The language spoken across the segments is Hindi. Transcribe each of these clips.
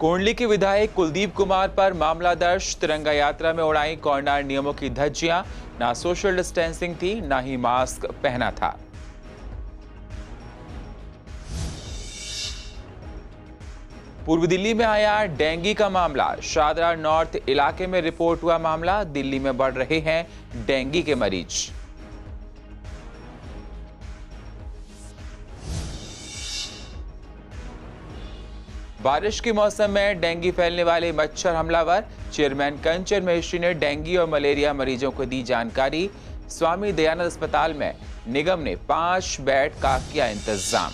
कोंडली के विधायक कुलदीप कुमार पर मामला दर्ज। तिरंगा यात्रा में उड़ाई कोरोना नियमों की धज्जियां। ना सोशल डिस्टेंसिंग थी, ना ही मास्क पहना था। पूर्व दिल्ली में आया डेंगू का मामला। शादरा नॉर्थ इलाके में रिपोर्ट हुआ मामला। दिल्ली में बढ़ रहे हैं डेंगू के मरीज। बारिश के मौसम में डेंगू फैलने वाले मच्छर हमलावर। चेयरमैन कंचन महेश्वरी ने डेंगू और मलेरिया मरीजों को दी जानकारी। स्वामी दयानंद अस्पताल में निगम ने 5 बेड का किया इंतजाम।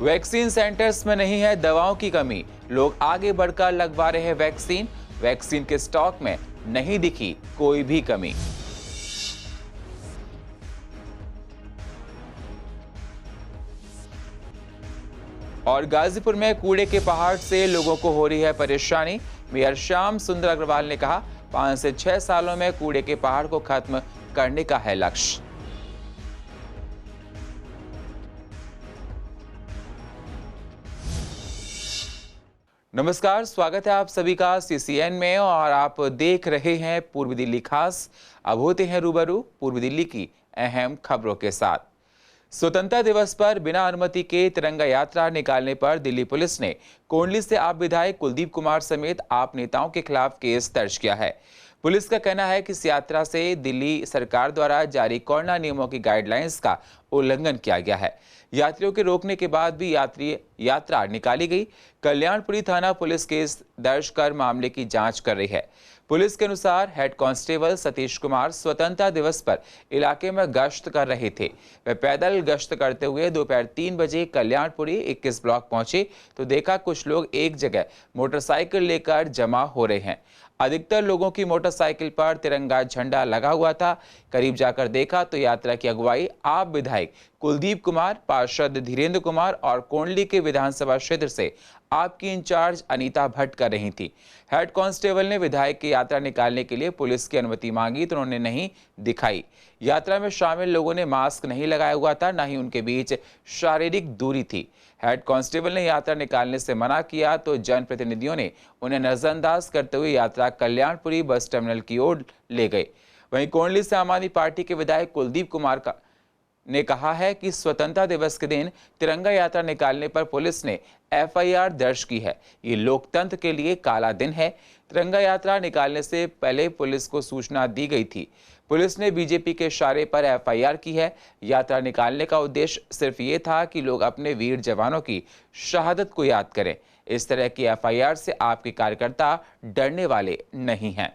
वैक्सीन सेंटर्स में नहीं है दवाओं की कमी। लोग आगे बढ़कर लगवा रहे हैं वैक्सीन। वैक्सीन के स्टॉक में नहीं दिखी कोई भी कमी। और गाजीपुर में कूड़े के पहाड़ से लोगों को हो रही है परेशानी। मेयर श्याम सुंदर अग्रवाल ने कहा 5 से 6 सालों में कूड़े के पहाड़ को खत्म करने का है लक्ष्य। नमस्कार, स्वागत है आप सभी का सीसीएन में और आप देख रहे हैं पूर्व दिल्ली खास। अब होते हैं रूबरू पूर्व दिल्ली की अहम खबरों के साथ। स्वतंत्रता दिवस पर बिना अनुमति के तिरंगा यात्रा निकालने पर दिल्ली पुलिस ने कोंडली से आप विधायक कुलदीप कुमार समेत आप नेताओं के खिलाफ केस दर्ज किया है। पुलिस का कहना है कि इस यात्रा से दिल्ली सरकार द्वारा जारी कोरोना नियमों की गाइडलाइंस का उल्लंघन किया गया है। यात्रियों के रोकने के बाद भी यात्रा निकाली गई। कल्याणपुरी थाना पुलिस केस दर्ज कर मामले की जांच कर रही है। पुलिस के अनुसार हेड कांस्टेबल सतीश कुमार स्वतंत्रता दिवस पर इलाके में गश्त कर रहे थे। वे पैदल गश्त करते हुए दोपहर 3 बजे कल्याणपुरी 21 ब्लॉक पहुंचे तो देखा कुछ लोग एक जगह मोटरसाइकिल लेकर जमा हो रहे हैं। अधिकतर लोगों की मोटरसाइकिल पर तिरंगा झंडा लगा हुआ था। करीब जाकर देखा तो यात्रा की अगुवाई आप विधायक कुलदीप कुमार, पार्षद धीरेन्द्र कुमार और कोंडली के विधानसभा क्षेत्र से आपकी इंचार्ज अनीता भट्ट कर रही थी। हेड कांस्टेबल ने विधायक की यात्रा निकालने के लिए पुलिस की अनुमति मांगी तो उन्होंने नहीं दिखाई। यात्रा में शामिल लोगों ने मास्क नहीं लगाया हुआ था, न ही उनके बीच शारीरिक दूरी थी। हेड कांस्टेबल ने यात्रा निकालने से मना किया तो जनप्रतिनिधियों ने उन्हें नजरअंदाज करते हुए यात्रा कल्याणपुरी बस टर्मिनल की ओर ले गए। वहीं कोंडली से आम आदमी पार्टी के विधायक कुलदीप कुमार ने कहा है कि स्वतंत्रता दिवस के दिन तिरंगा यात्रा निकालने पर पुलिस ने एफआईआर दर्ज की है। ये लोकतंत्र के लिए काला दिन है। तिरंगा यात्रा निकालने से पहले पुलिस को सूचना दी गई थी। पुलिस ने बीजेपी के इशारे पर एफआईआर की है। यात्रा निकालने का उद्देश्य सिर्फ ये था कि लोग अपने वीर जवानों की शहादत को याद करें। इस तरह की एफआईआर से आपके कार्यकर्ता डरने वाले नहीं हैं।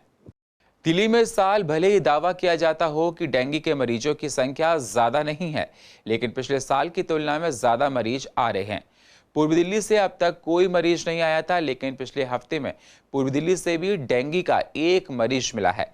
दिल्ली में साल भले ही दावा किया जाता हो कि डेंगू के मरीजों की संख्या ज्यादा नहीं है, लेकिन पिछले साल की तुलना में ज्यादा मरीज आ रहे हैं। पूर्व दिल्ली से अब तक कोई मरीज नहीं आया था, लेकिन पिछले हफ्ते में पूर्व दिल्ली से भी डेंगू का एक मरीज मिला है।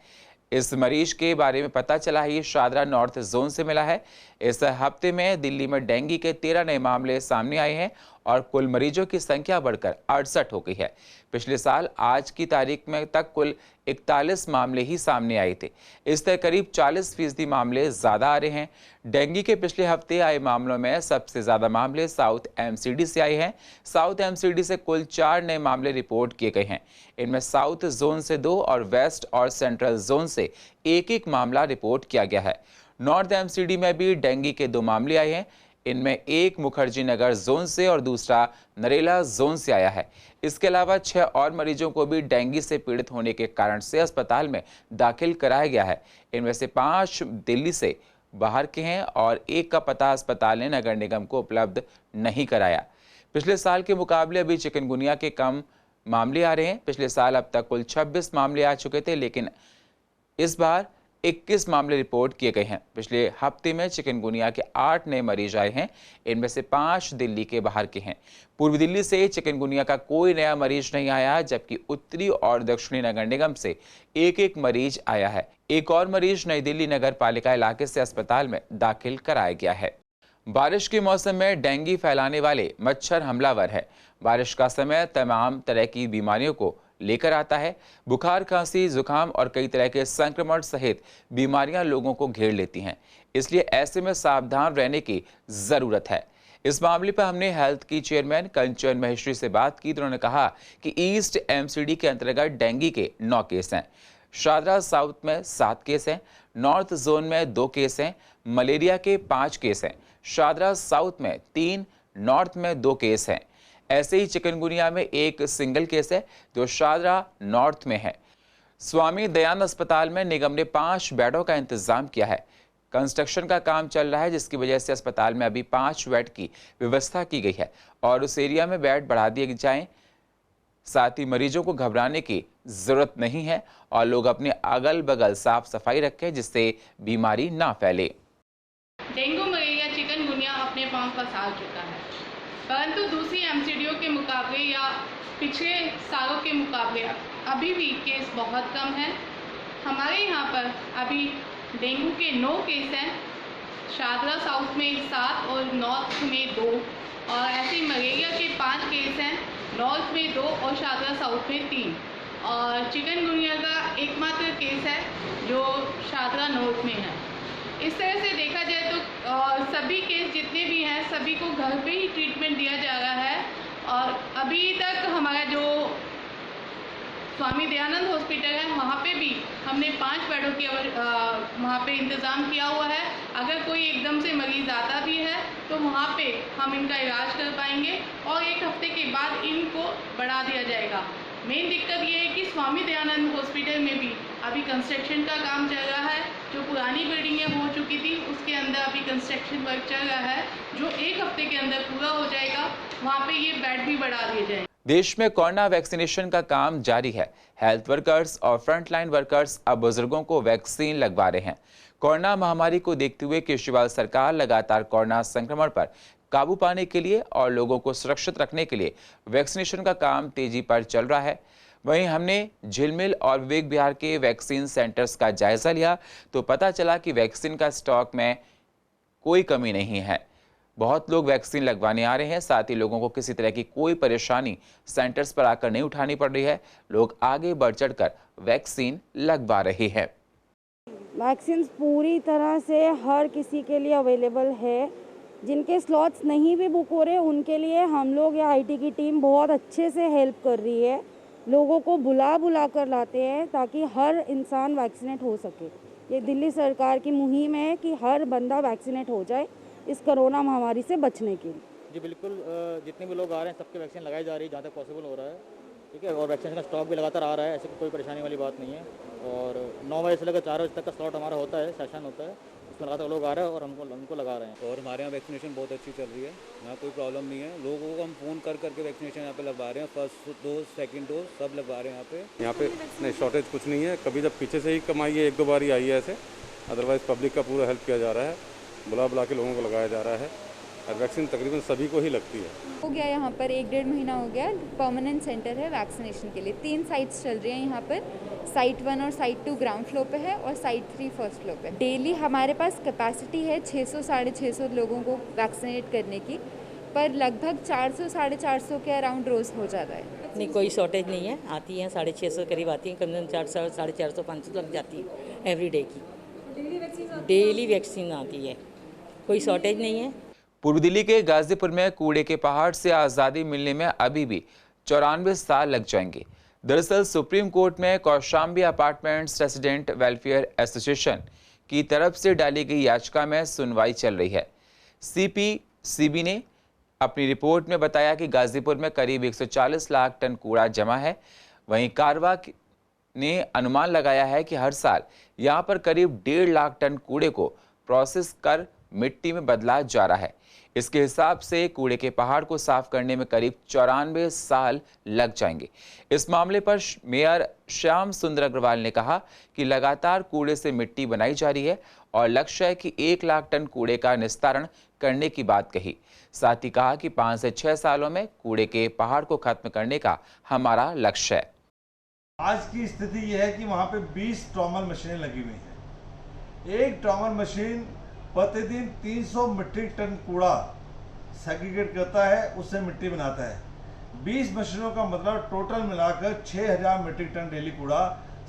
इस मरीज के बारे में पता चला है, ये शादरा नॉर्थ जोन से मिला है। इस हफ्ते में दिल्ली में डेंगू के 13 नए मामले सामने आए हैं और कुल मरीजों की संख्या बढ़कर 68 हो गई है। पिछले साल आज की तारीख में तक कुल 41 मामले ही सामने आए थे। इस तरह करीब 40% मामले ज्यादा आ रहे हैं। डेंगू के पिछले हफ्ते आए मामलों में सबसे ज्यादा मामले साउथ एमसीडी से आए हैं। साउथ एमसीडी से कुल 4 नए मामले रिपोर्ट किए गए हैं। इनमें साउथ जोन से 2 और वेस्ट और सेंट्रल जोन से एक मामला रिपोर्ट किया गया है। नॉर्थ एमसीडी में भी डेंगू के 2 मामले आए हैं। इनमें एक मुखर्जी नगर जोन से और दूसरा नरेला जोन से आया है। इसके अलावा 6 और मरीजों को भी डेंगू से पीड़ित होने के कारण से अस्पताल में दाखिल कराया गया है। इनमें से 5 दिल्ली से बाहर के हैं और एक का पता अस्पताल ने नगर निगम को उपलब्ध नहीं कराया। पिछले साल के मुकाबले अभी चिकनगुनिया के कम मामले आ रहे हैं। पिछले साल अब तक कुल 26 मामले आ चुके थे, लेकिन इस बार 21 मामले रिपोर्ट किए गए हैं। पिछले हफ्ते में चिकनगुनिया के 8 नए मरीज आए हैं। इनमें से 5 दिल्ली के बाहर के हैं। पूर्व दिल्ली से चिकनगुनिया का कोई नया मरीज नहीं आया, जबकि उत्तरी और दक्षिणी नगर निगम से एक मरीज आया है। एक और मरीज नई दिल्ली नगर पालिका इलाके से अस्पताल में दाखिल कराया गया है। बारिश के मौसम में डेंगू फैलाने वाले मच्छर हमलावर है। बारिश का समय तमाम तरह की बीमारियों को लेकर आता है। बुखार, खांसी, जुकाम और कई तरह के संक्रमण सहित बीमारियां लोगों को घेर लेती हैं। इसलिए ऐसे में सावधान रहने की जरूरत है। इस मामले पर हमने हेल्थ की चेयरमैन कंचन महेश्वरी से बात की तो उन्होंने कहा कि ईस्ट एमसीडी के अंतर्गत डेंगू के 9 केस हैं, शादरा साउथ में 7 केस हैं, नॉर्थ जोन में 2 केस हैं, मलेरिया के 5 केस हैं, शादरा साउथ में 3, नॉर्थ में 2 केस हैं। ऐसे ही चिकनगुनिया में 1 सिंगल केस है जो शादरा नॉर्थ में है। स्वामी दयानंद अस्पताल में निगम ने 5 बेडों का इंतजाम किया है। कंस्ट्रक्शन का काम चल रहा है जिसकी वजह से अस्पताल में अभी 5 बेड की व्यवस्था की गई है और उस एरिया में बेड बढ़ा दिए जाएं। साथ ही मरीजों को घबराने की जरूरत नहीं है और लोग अपने अगल बगल साफ सफाई रखें जिससे बीमारी ना फैले। डेंगू, मलेरिया, चिकनगुनिया अपने पांव पसार चुका है, परंतु दूसरी एमसीडीओ के मुकाबले या पिछले सालों के मुकाबले अभी भी केस बहुत कम है। हमारे यहाँ पर अभी डेंगू के 9 केस हैं, शादरा साउथ में 7 और नॉर्थ में 2, और ऐसे ही मलेरिया के 5 केस हैं, नॉर्थ में 2 और शादरा साउथ में 3, और चिकनगुनिया का एकमात्र केस है जो शादरा नॉर्थ में है। इस तरह से देखा जाए तो सभी केस जितने भी हैं सभी को घर पे ही ट्रीटमेंट दिया जा रहा है, और अभी तक हमारा जो स्वामी दयानंद हॉस्पिटल है वहाँ पे भी हमने 5 बेडों की वहाँ पे इंतज़ाम किया हुआ है। अगर कोई एकदम से मरीज़ आता भी है तो वहाँ पे हम इनका इलाज कर पाएंगे और 1 हफ्ते के बाद इनको बढ़ा दिया जाएगा। मेन दिक्कत ये है कि स्वामी दयानंद हॉस्पिटल में भी अभी कंस्ट्रक्शन का काम चल रहा है। जो पुरानी बिल्डिंगें हो चुकी थी उसके अंदर अभी कंस्ट्रक्शन वर्क चल रहा है जो 1 हफ्ते के अंदर पूरा हो जाएगा। वहाँ पे ये बेड भी बढ़ा दिए जाएंगे। देश में कोरोना वैक्सीनेशन का काम जारी है। हेल्थ वर्कर्स और फ्रंटलाइन वर्कर्स अब बुजुर्गों को वैक्सीन लगवा रहे हैं। कोरोना महामारी को देखते हुए केजरीवाल सरकार लगातार कोरोना संक्रमण पर काबू पाने के लिए और लोगों को सुरक्षित रखने के लिए वैक्सीनेशन का काम तेजी पर चल रहा है। वहीं हमने झिलमिल और विवेक विहार के वैक्सीन सेंटर्स का जायजा लिया तो पता चला कि वैक्सीन का स्टॉक में कोई कमी नहीं है। बहुत लोग वैक्सीन लगवाने आ रहे हैं, साथ ही लोगों को किसी तरह की कोई परेशानी सेंटर्स पर आकर नहीं उठानी पड़ रही है। लोग आगे बढ़ चढ़कर वैक्सीन लगवा रहे हैं। वैक्सीन पूरी तरह से हर किसी के लिए अवेलेबल है। जिनके स्लॉट्स नहीं भी बुक हो रहे उनके लिए हम लोग या आईटी की टीम बहुत अच्छे से हेल्प कर रही है। लोगों को बुला कर लाते हैं ताकि हर इंसान वैक्सीनेट हो सके। ये दिल्ली सरकार की मुहिम है कि हर बंदा वैक्सीनेट हो जाए इस कोरोना महामारी से बचने के लिए। जी बिल्कुल, जितने भी लोग आ रहे हैं सबके वैक्सीन लगाई जा रही है जहाँ तक पॉसिबल हो रहा है, ठीक है। और वैक्सीन का स्टॉक भी लगातार आ रहा है, ऐसे कोई परेशानी वाली बात नहीं है। और 9 बजे से लेकर 4 बजे तक का स्लॉट हमारा होता है, सेशन होता है, उसमें लगातार लोग आ रहे हैं और हमको लगा रहे हैं। और हमारे यहाँ वैक्सीनेशन बहुत अच्छी चल रही है, यहाँ कोई प्रॉब्लम नहीं है। लोगों को हम फ़ोन करके वैक्सीनेशन यहाँ पे लगवा रहे हैं, फर्स्ट डोज, सेकेंड डोज सब लगवा रहे हैं यहाँ पे नहीं, शॉर्टेज कुछ नहीं है। कभी जब पीछे से ही कमाई है 1-2 बार ही आई है ऐसे, अदरवाइज़ पब्लिक का पूरा हेल्प किया जा रहा है, बुला के लोगों को लगाया जा रहा है। और वैक्सीन तकरीबन सभी को ही लगती है। हो गया यहाँ पर 1-1.5 महीना हो गया। परमानेंट सेंटर है वैक्सीनेशन के लिए। 3 साइट्स चल रही हैं यहाँ पर। साइट 1 और साइट 2 ग्राउंड फ्लोर पे है और साइट 3 फर्स्ट फ्लोर पे। डेली हमारे पास कैपेसिटी है 600-650 लोगों को वैक्सीनेट करने की, पर लगभग 400-450 के अराउंड रोज़ हो जाता है। नहीं, कोई शॉर्टेज नहीं है। आती हैं 650 करीब आती हैं, कम से कम 400-450 लग जाती है एवरी डे की। डेली वैक्सीन आती है, कोई शॉर्टेज नहीं है। पूर्व दिल्ली के गाजीपुर में कूड़े के पहाड़ से आज़ादी मिलने में अभी भी 94 साल लग जाएंगे। दरअसल सुप्रीम कोर्ट में Kaushambi apartments resident welfare association की तरफ से डाली गई याचिका में सुनवाई चल रही है। सीपीसीबी ने अपनी रिपोर्ट में बताया कि गाजीपुर में करीब 140 लाख टन कूड़ा जमा है। वहीं कारवा ने अनुमान लगाया है कि हर साल यहां पर करीब 1.5 लाख टन कूड़े को प्रोसेस कर मिट्टी में बदला जा रहा है। इसके हिसाब से कूड़े के पहाड़ को साफ करने में करीब 94 साल लग जाएंगे। इस मामले पर मेयर श्याम सुंदर अग्रवाल ने कहा कि लगातार कूड़े से मिट्टी बनाई जा रही है और लक्ष्य है कि 1 लाख टन कूड़े का निस्तारण करने की बात कही। साथ ही कहा कि 5 से 6 सालों में कूड़े के पहाड़ को खत्म करने का हमारा लक्ष्य है। आज की स्थिति यह है कि वहाँ पे 20 ट्रॉमर मशीनें लगी हुई हैं। एक ट्रॉमर मशीन प्रतिदिन 300 मीट्रिक टन कूड़ा सेग्रीगेट करता है, उससे मिट्टी बनाता है। 20 मशीनों का मतलब टोटल मिलाकर 6000 मीट्रिक टन डेली कूड़ा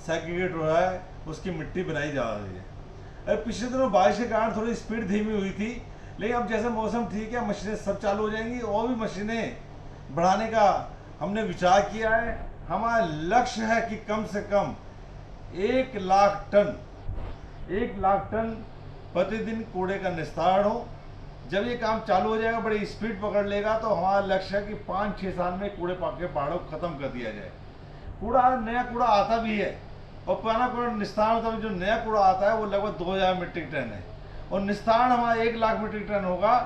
सेग्रीगेट हो रहा है, उसकी मिट्टी बनाई जा रही है। पिछले दिनों बारिश के कारण थोड़ी स्पीड धीमी हुई थी, लेकिन अब जैसे मौसम ठीक है, मशीनें सब चालू हो जाएंगी, और भी मशीनें बढ़ाने का हमने विचार किया है। हमारा लक्ष्य है कि कम से कम 1 लाख टन प्रतिदिन कूड़े का निस्तारण हो। जब ये काम चालू हो जाएगा, बड़ी स्पीड पकड़ लेगा, तो हमारा लक्ष्य है कि 5-6 साल में कूड़े के पहाड़ों को खत्म कर दिया जाए। नया कूड़ा आता भी है, और पुराना कूड़ा निस्तारण होता है। जो नया कूड़ा आता है वो लगभग 2000 मीट्रिक टन है, और निस्तारण हमारा 1 लाख मीट्रिक टन होगा।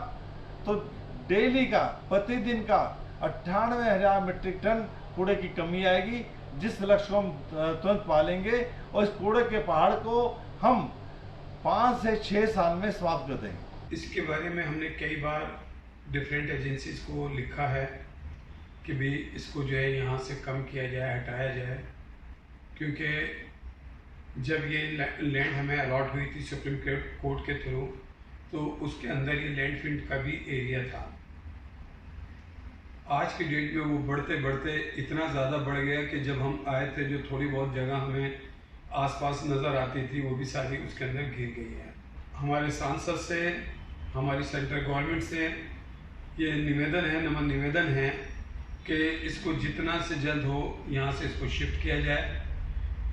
तो डेली का, प्रतिदिन का 98,000 मीट्रिक टन कूड़े की कमी आएगी, जिस लक्ष्य को हम तुरंत पालेंगे, और इस कूड़े के पहाड़ को हम 5 से 6 साल में समाप्त कर देंगे। इसके बारे में हमने कई बार डिफरेंट एजेंसीज को लिखा है कि भी इसको जो है यहाँ से कम किया जाए, हटाया जाए, क्योंकि जब ये लैंड हमें अलॉट हुई थी सुप्रीम कोर्ट के थ्रू, तो उसके अंदर ये लैंडफिल का भी एरिया था। आज की डेट में वो बढ़ते बढ़ते इतना ज़्यादा बढ़ गया कि जब हम आए थे, जो थोड़ी बहुत जगह हमें आसपास नज़र आती थी, वो भी सारी उसके अंदर घिर गई है। हमारे सांसद से, हमारी सेंट्रल गवर्नमेंट से ये नम्र निवेदन है कि इसको जितना से जल्द हो यहाँ से इसको शिफ्ट किया जाए,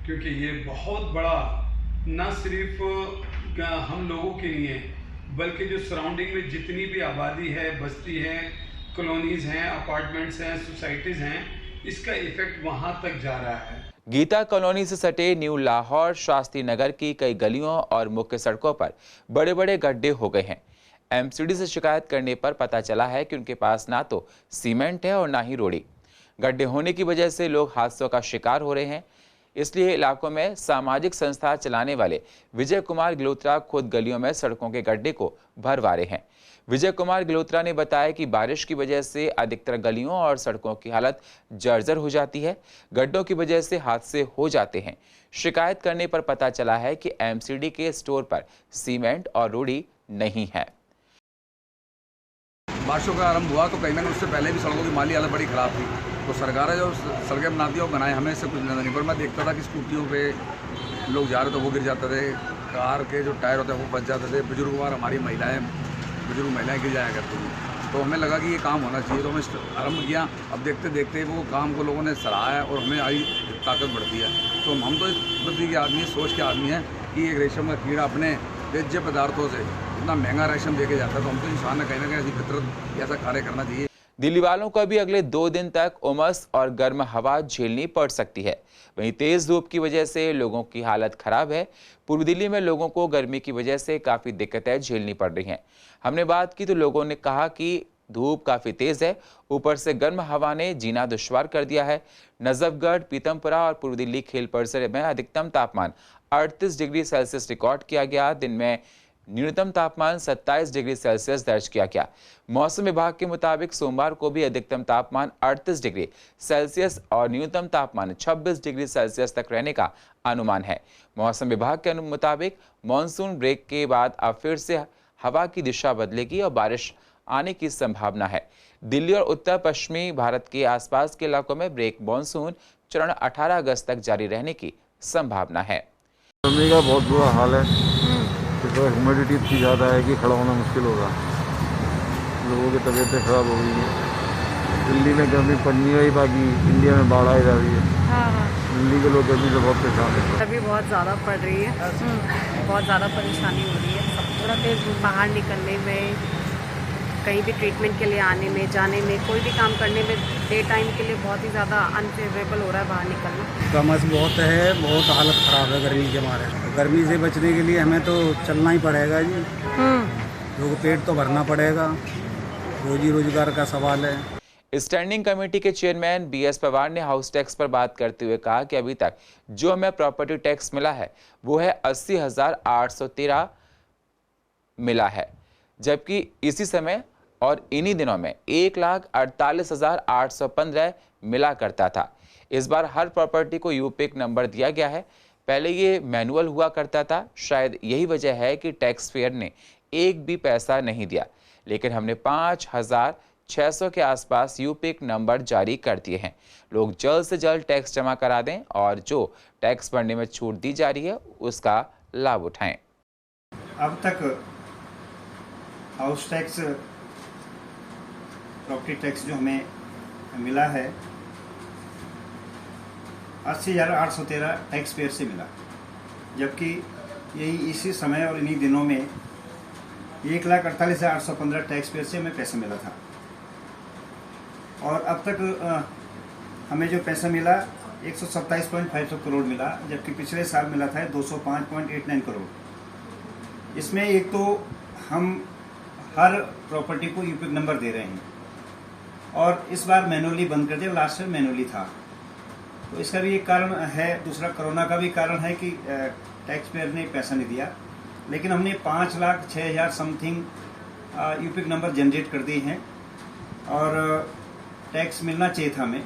क्योंकि ये बहुत बड़ा न सिर्फ हम लोगों के लिए, बल्कि जो सराउंडिंग में जितनी भी आबादी है, बस्ती है, कॉलोनीज हैं, अपार्टमेंट्स हैं, सोसाइटीज़ हैं, इसका इफेक्ट वहाँ तक जा रहा है। गीता कॉलोनी से सटे न्यू लाहौर शास्त्री नगर की कई गलियों और मुख्य सड़कों पर बड़े बड़े गड्ढे हो गए हैं। एमसीडी से शिकायत करने पर पता चला है कि उनके पास ना तो सीमेंट है और ना ही रोड़ी। गड्ढे होने की वजह से लोग हादसों का शिकार हो रहे हैं। इसलिए इलाकों में सामाजिक संस्था चलाने वाले विजय कुमार गिलोत्रा खुद गलियों में सड़कों के गड्ढे को भरवा रहे हैं। विजय कुमार गिलोत्रा ने बताया कि बारिश की वजह से अधिकतर गलियों और सड़कों की हालत जर्जर हो जाती है। गड्ढों की वजह से हादसे हो जाते हैं। शिकायत करने पर पता चला है कि एमसीडी के स्टोर पर सीमेंट और रोड़ी नहीं है। बारिशों का आरंभ हुआ तो कहीं ना कहीं उससे पहले भी सड़कों की माली हालत बड़ी ख़राब थी, तो सरकार है जो सड़कें बनाती है वो बनाए, हमें इससे कुछ नजर नहीं। पर मैं देखता था कि स्कूटियों पे लोग जा रहे तो वो गिर जाते थे, कार के जो टायर होते हैं वो बच जाते थे, बुजुर्ग और हमारी बुजुर्ग महिलाएं गिर जाया करती थी। तो हमें लगा कि ये काम होना चाहिए, तो हमें आरम्भ किया। अब देखते देखते वो काम को लोगों ने सराहा है और हमें आई ताकत बढ़ती है। तो हम तो इस बुद्धि के आदमी, सोच के आदमी हैं कि एक रेशम का कीड़ा अपने वेज्य पदार्थों से इतना महंगा रेशम देके जाता है, तो हम तो इंसान है, कहीं ना कहीं ऐसी फितरत ऐसा कार्य करना चाहिए। दिल्ली वालों को भी अगले 2 दिन तक उमस और गर्म हवा झेलनी पड़ सकती है। वहीं तेज धूप की वजह से लोगों की हालत खराब है। पूर्व दिल्ली में लोगों को गर्मी की वजह से काफ़ी दिक्कतें झेलनी पड़ रही हैं। हमने बात की तो लोगों ने कहा कि धूप काफ़ी तेज़ है, ऊपर से गर्म हवा ने जीना दुश्वार कर दिया है। नजफगढ़, पीतमपुरा और पूर्व दिल्ली खेल परिसर में अधिकतम तापमान 38 डिग्री सेल्सियस रिकॉर्ड किया गया। दिन में न्यूनतम तापमान 27 डिग्री सेल्सियस दर्ज किया गया। मौसम विभाग के मुताबिक सोमवार को भी अधिकतम तापमान 38 डिग्री सेल्सियस और न्यूनतम तापमान 26 डिग्री सेल्सियस तक रहने का अनुमान है। मौसम विभाग के मुताबिक मानसून ब्रेक के बाद अब फिर से हवा की दिशा बदलेगी और बारिश आने की संभावना है। दिल्ली और उत्तर पश्चिमी भारत के आसपास के इलाकों में ब्रेक मानसून चरण 18 अगस्त तक जारी रहने की संभावना है। गर्मी का बहुत बुरा हाल है, तो ह्यूमिडिटी इतनी ज़्यादा है कि खड़ा होना मुश्किल होगा। लोगों की तबीयतें खराब हो गई हैं। दिल्ली में गर्मी पड़नी है, बाकी इंडिया में बाढ़ आई जा रही है। दिल्ली के लोग गर्मी से बहुत परेशान हैं। गर्मी बहुत ज़्यादा पड़ रही है, बहुत ज़्यादा परेशानी हो रही है। थोड़ा तेज बाहर निकलने में, कहीं भी ट्रीटमेंट के लिए आने में, जाने में, कोई भी काम करने में डे टाइम के लिए बहुत ही ज़्यादा अनफेवरेबल हो रहा है बाहर निकलना। कमस बहुत है, बहुत हालत ख़राब है गर्मी के मारे। गर्मी से बचने के लिए हमें तो चलना ही पड़ेगा जी, लोगों को पेट तो भरना पड़ेगा, रोजी रोजगार का सवाल है। स्टैंडिंग कमेटी के चेयरमैन BS पवार ने हाउस टैक्स पर बात करते हुए कहा कि अभी तक जो हमें प्रॉपर्टी टैक्स मिला है वो है 80,813 मिला है, जबकि इसी समय और इन्हीं दिनों में 1,48,815 मिला करता था। इस बार हर प्रॉपर्टी को यूपिक नंबर दिया गया है। पहले ये मैनुअल हुआ करता था। शायद यही वजह है कि टैक्स पेयर ने एक भी पैसा नहीं दिया, लेकिन हमने 5,600 के आसपास यूपिक नंबर जारी कर दिए हैं। लोग जल्द से जल्द टैक्स जमा करा दें और जो टैक्स भरने में छूट दी जा रही है उसका लाभ उठाएं। अब तक हाउस टैक्स, प्रॉपर्टी टैक्स जो हमें मिला है 80,813 टैक्स पेयर से मिला, जबकि यही इसी समय और इन्हीं दिनों में 1,48,815 टैक्स पेयर से हमें पैसा मिला था। और अब तक हमें जो पैसा मिला 127.5 करोड़ मिला, जबकि पिछले साल मिला था 205.89 करोड़। इसमें एक तो हम हर प्रॉपर्टी को यूपिक नंबर दे रहे हैं और इस बार मैनुअली बंद कर दिया, लास्ट ईयर मैनुअली था, तो इसका भी एक कारण है। दूसरा कोरोना का भी कारण है कि टैक्स पेयर ने पैसा नहीं दिया, लेकिन हमने 5,06,000 समथिंग यूपिक नंबर जनरेट कर दिए हैं और टैक्स मिलना चाहिए था हमें।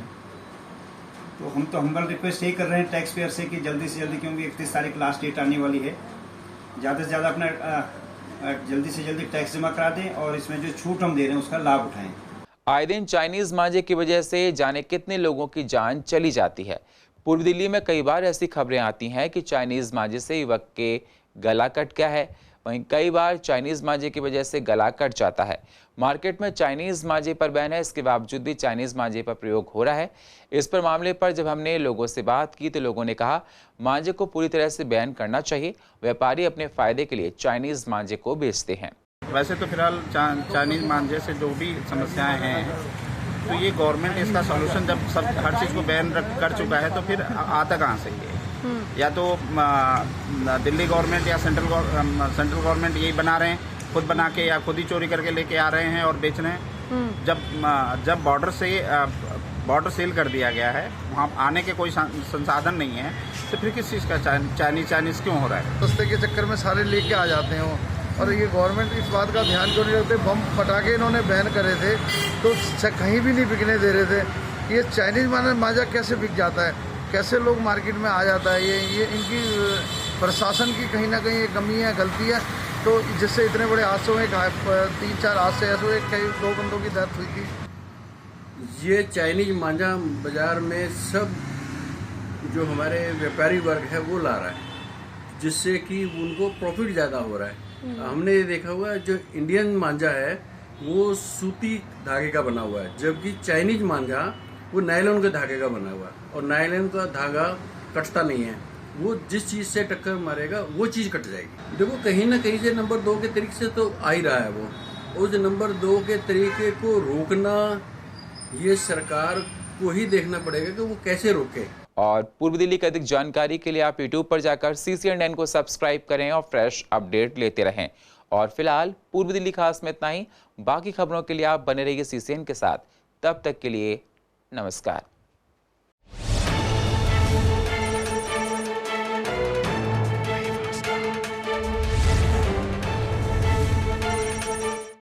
तो हम तो हम्बल रिक्वेस्ट यही कर रहे हैं टैक्स पेयर से कि जल्दी से जल्दी, क्योंकि 31 तारीख लास्ट डेट आने वाली है, ज़्यादा से ज़्यादा अपना जल्दी से जल्दी टैक्स जमा करा दें और इसमें जो छूट हम दे रहे हैं उसका लाभ उठाएं। आए दिन चाइनीज मांझे की वजह से जाने कितने लोगों की जान चली जाती है। पूर्व दिल्ली में कई बार ऐसी खबरें आती हैं कि चाइनीज मांझे से युवक के गला कट गया है, वहीं कई बार चाइनीज मांझे की वजह से गला कट जाता है। मार्केट में चाइनीज मांझे पर बैन है, इसके बावजूद भी चाइनीज मांझे पर प्रयोग हो रहा है। इस पर मामले पर जब हमने लोगों से बात की तो लोगों ने कहा मांझे को पूरी तरह से बैन करना चाहिए, व्यापारी अपने फायदे के लिए चाइनीज मांझे को बेचते हैं। वैसे तो फिलहाल चाइनीज मांझे से जो भी समस्याएं हैं, तो ये गवर्नमेंट इसका सॉल्यूशन जब सब हर चीज़ को बैन कर चुका है तो फिर आता कहाँ से ये? या तो दिल्ली गवर्नमेंट या सेंट्रल गवर्नमेंट यही बना रहे हैं, खुद बना के या खुद ही चोरी करके लेके आ रहे हैं और बेच रहे हैं। जब बॉर्डर सील कर दिया गया है, वहाँ आने के कोई संसाधन नहीं है, तो फिर किस चीज़ का चाइनीज क्यों हो रहा है? सस्ते के चक्कर में सारे लेके आ जाते हैं और ये गवर्नमेंट इस बात का ध्यान क्यों नहीं रखते? बम पटाखे इन्होंने बैन करे थे तो कहीं भी नहीं बिकने दे रहे थे। ये चाइनीज मांझा कैसे बिक जाता है, कैसे लोग मार्केट में आ जाता है? ये इनकी प्रशासन की कहीं ना कहीं कमी है, गलती है, तो जिससे इतने बड़े हादसे हुए, 3-4 हादसे ऐसे हुए, कई 2 बंदों की डेथ हुई थी। ये चाइनीज मांझा बाजार में सब जो हमारे व्यापारी वर्ग है वो ला रहा है, जिससे कि उनको प्रॉफिट ज़्यादा हो रहा है। हमने ये देखा हुआ है जो इंडियन मांझा है वो सूती धागे का बना हुआ है, जबकि चाइनीज मांझा वो नायलॉन के धागे का बना हुआ है और नायलॉन का धागा कटता नहीं है, वो जिस चीज़ से टक्कर मारेगा वो चीज़ कट जाएगी। देखो कहीं ना कहीं से नंबर 2 के तरीके से तो आ ही रहा है वो, उस नंबर 2 के तरीके को रोकना ये सरकार को ही देखना पड़ेगा कि वो कैसे रोके। और पूर्व दिल्ली की अधिक जानकारी के लिए आप YouTube पर जाकर CCNN को सब्सक्राइब करें और फ्रेश अपडेट लेते रहें। और फिलहाल पूर्व दिल्ली खास में इतना ही, बाकी खबरों के लिए आप बने रहिए CCN के साथ। तब तक के लिए नमस्कार।